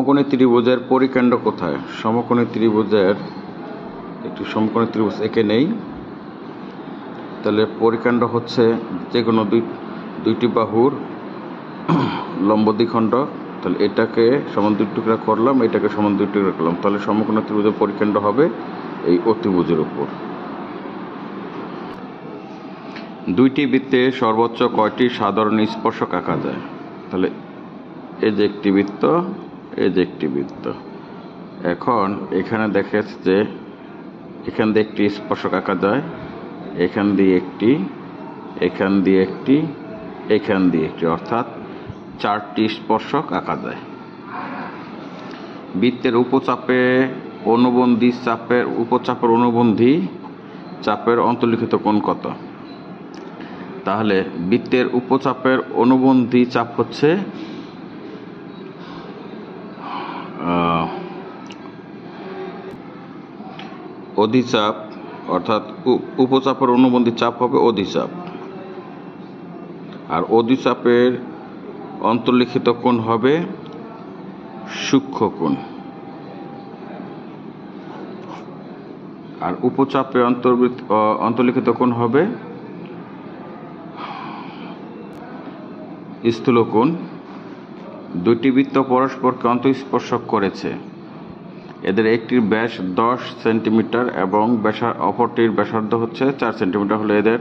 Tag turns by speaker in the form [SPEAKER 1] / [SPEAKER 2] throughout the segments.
[SPEAKER 1] সমকোণী ত্রিভুজের পরিকেন্দ্র কোথায়? সমকোণী ত্রিভুজের একটি সমকোণী ত্রিভুজ এঁকে নেই। তাহলে পরিকেন্দ্র হচ্ছে যে কোনো দুইটি বাহুর লম্ব দ্বিখণ্ডক। তাহলে এটাকে সমান দুই টুকরা করলাম, এটাকে সমান দুই টুকরা করলাম, তাহলে সমকোণী ত্রিভুজের পরিকেন্দ্র হবে এই অতিভুজের উপর। দুইটি বৃত্তে সর্বোচ্চ কয়টি সাধারণ স্পর্শক আঁকা যায়? তাহলে এই যে একটি বৃত্ত, এই যে একটি বৃত্ত। এখন এখানে দেখা যাচ্ছে যে এখান দিয়ে একটি স্পর্শক আঁকা যায়, এখান দিয়ে একটি, এখান দিয়ে একটি, এখান দিয়ে একটি, অর্থাৎ চারটি স্পর্শক আঁকা যায়। বৃত্তের উপচাপে অনুবন্ধী চাপের উপচাপের অনুবন্ধী চাপের অন্তর্লিখিত কোণ কত? তাহলে বৃত্তের উপচাপের অনুবন্ধী চাপ হচ্ছে অধিচাপ, অর্থাৎ উপচাপের অনুবন্ধী চাপ হবে অধিচাপ, আর অধিচাপের অন্তর্লিখিত কোণ হবে সূক্ষ্ম কোণ, আর উপচাপে অন্তর্লিখিত কোণ হবে স্থূল কোণ। দুইটি বৃত্ত পরস্পরকে অন্তঃস্পর্শক করেছে। এদের একটির ব্যাস 10 সেন্টিমিটার এবং অপরটির ব্যাসার্ধ হচ্ছে 4 সেন্টিমিটার হলে এদের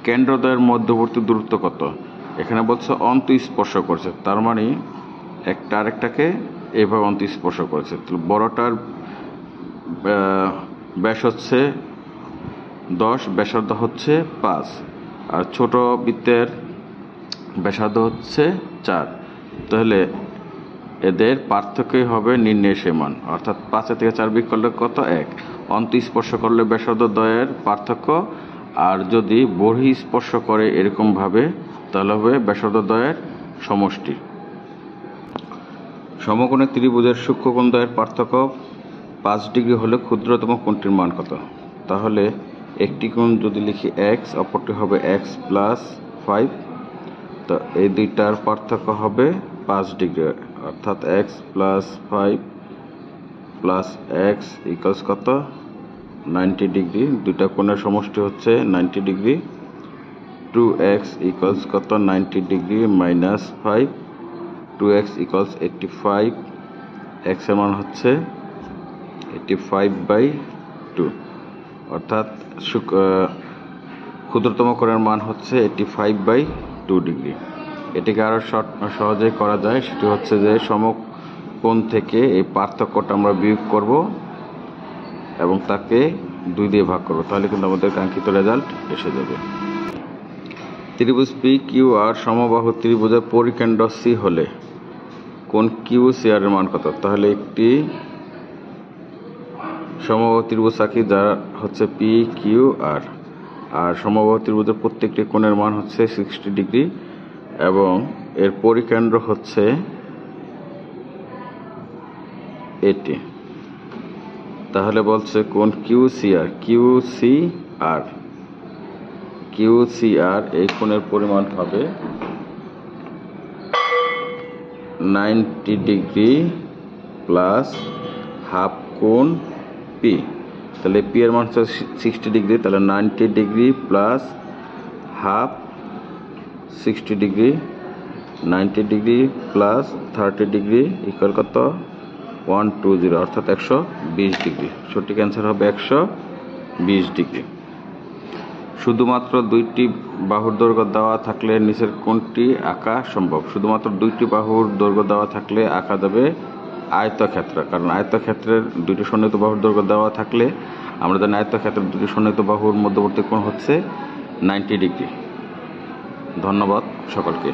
[SPEAKER 1] কেন্দ্রদ্বয়ের মধ্যবর্তী দূরত্ব কত? এখানে বলছে অন্তঃস্পর্শ করেছে, তার মানে একটা আরেকটাকে এইভাবে অন্তঃস্পর্শ করেছে। বড়টার ব্যাস হচ্ছে 10, ব্যাসার্ধ হচ্ছে 5, আর ছোট বৃত্তের ব্যাসার্ধ হচ্ছে 4। তাহলে এদের পার্থক্যই হবে নির্ণেয় মান, অর্থাৎ 5 থেকে 4 বিয়োগ করলে কত? 1। অন্তঃস্পর্শ করলে ব্যাসার্ধ দ্বয়ের পার্থক্য, আর যদি বহিঃস্পর্শ করে এরকমভাবে তাহলে হবে ব্যাসার্ধ দ্বয়ের সমষ্টি। সমকোণী ত্রিভুজের সূক্ষ্মকোণ দ্বয়ের পার্থক্য 5 ডিগ্রি হলে ক্ষুদ্রতম কোণটির মান কত? তাহলে একটি কোণ যদি লিখি x, অপরটি হবে x প্লাস 5, তো এই দুইটার পার্থক্য হবে 5 ডিগ্রি, অর্থাৎ x plus 5 plus x equals কত? 90 ডিগ্রি। দুইটা কোণের সমষ্টি হচ্ছে 90 ডিগ্রি। 2x ইকুয়ালস কত? 90 degree minus 5, 2x equals 85, x এর মান হচ্ছে 85/2, অর্থাৎ ক্ষুদ্রতম কোণের মান হচ্ছে 85/2 ডিগ্রি। এটিকে আরও সহজে করা যায়, সেটি হচ্ছে যে সমকোণ থেকে এই পার্থক্যটা আমরা বিয়োগ করব এবং তাকে 2 দিয়ে ভাগ করব, তাহলে কিন্তু আমাদের কাঙ্ক্ষিত রেজাল্ট এসে যাবে। ত্রিভুজ PQR সমবাহু ত্রিভুজের পরিকেন্দ্র C হলে কোণ QCR এর মান কত? তাহলে একটি সমবাহু ত্রিভুজ আঁকি যার হচ্ছে PQR, আর সমবাহু ত্রিভুজের প্রত্যেকটি কোণের মান হচ্ছে 60 ডিগ্রি এবং এর পরিকেন্দ্র হচ্ছে এটি। তাহলে বলছে কোণ QCR এই কোণের পরিমাণ হবে 90 ডিগ্রি প্লাস হাফ কোণ P। তাহলে P এর মান হচ্ছে 60 ডিগ্রি, তাহলে 90 degree plus half 60 degree, 90 degree plus 30 degree equal কত? 120, অর্থাৎ 120 ডিগ্রি। সঠিক অ্যান্সার হবে 120 ডিগ্রি। শুধুমাত্র দুইটি বাহুর দৈর্ঘ্য দেওয়া থাকলে নিচের কোণটি আঁকা সম্ভব? শুধুমাত্র দুইটি বাহুর দৈর্ঘ্য দেওয়া থাকলে আঁকা যাবে আয়তক্ষেত্র, কারণ আয়তক্ষেত্রের দুইটি সন্নিহিত বাহুর দৈর্ঘ্য দেওয়া থাকলে আমরা জানি আয়তক্ষেত্রের দুটি সন্নিহিত বাহুর মধ্যবর্তী কোণ হচ্ছে 90 ডিগ্রি। ধন্যবাদ সকলকে।